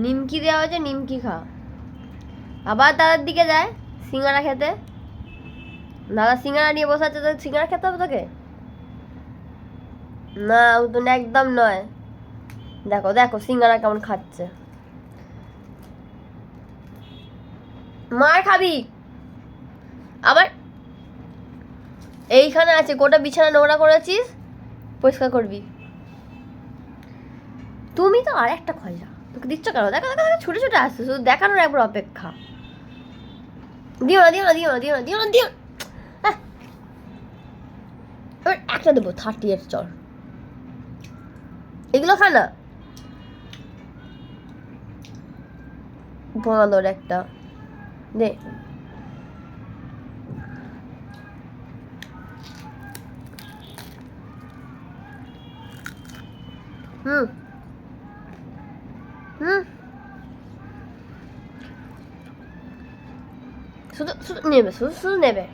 নিমকি দেওয়া হয়েছে, নিমকি খা। আবার দাদার দিকে যায় সিঙ্গারা খেতে। দাদা সিঙ্গারা নিয়ে বসে আছে, তো সিঙ্গারা খেতে হবে তোকে? না, ও তো একদম নয়। দেখো দেখো সিঙ্গারা কেমন খাচ্ছে। মার খাবি আবার। এইখানে আছে, গোটা বিছানা নোংরা করেছিস, পরিষ্কার করবি। তুমি তো আর একটা খয়রা, তোকে দিচ্ছ কেন? দেখো দেখো দেখো, ছুটে ছুটে আসছে, শুধু দেখানোর একবার অপেক্ষা। দিও না দিও না দিও না দিও না দিও না দিও না। এবার একটা দেবো 38 চল। এগুলো খা না, বাঁদর একটা দে। হুম হুম, শুধু শুধু নেবে, শুধু শুধু নেবে।